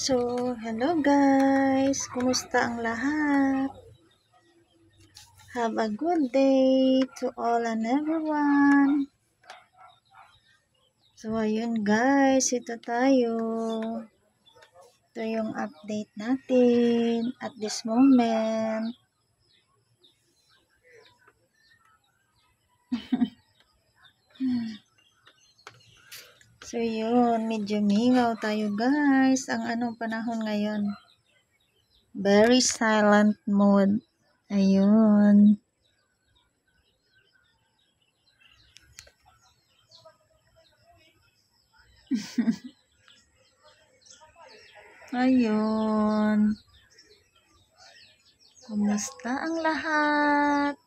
So, hello guys! Kumusta ang lahat? Have a good day to all and everyone! So, ayun guys, ito tayo. Ito yung update natin at this moment. So, yun, medyo mingaw tayo guys. Ang anong panahon ngayon? Very silent mode. Ayun. Ayun. Kumusta ang lahat?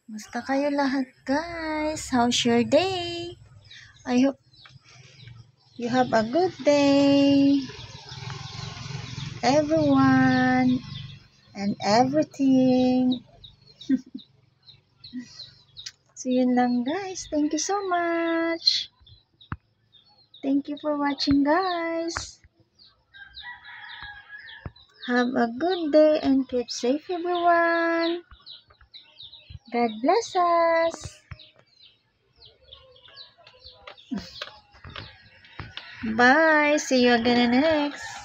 Kumusta kayo lahat guys? How's your day? I hope you have a good day. Everyone and everything. So yun lang guys. Thank you so much. Thank you for watching guys. Have a good day and keep safe everyone. God bless us. Bye. See you again in the next.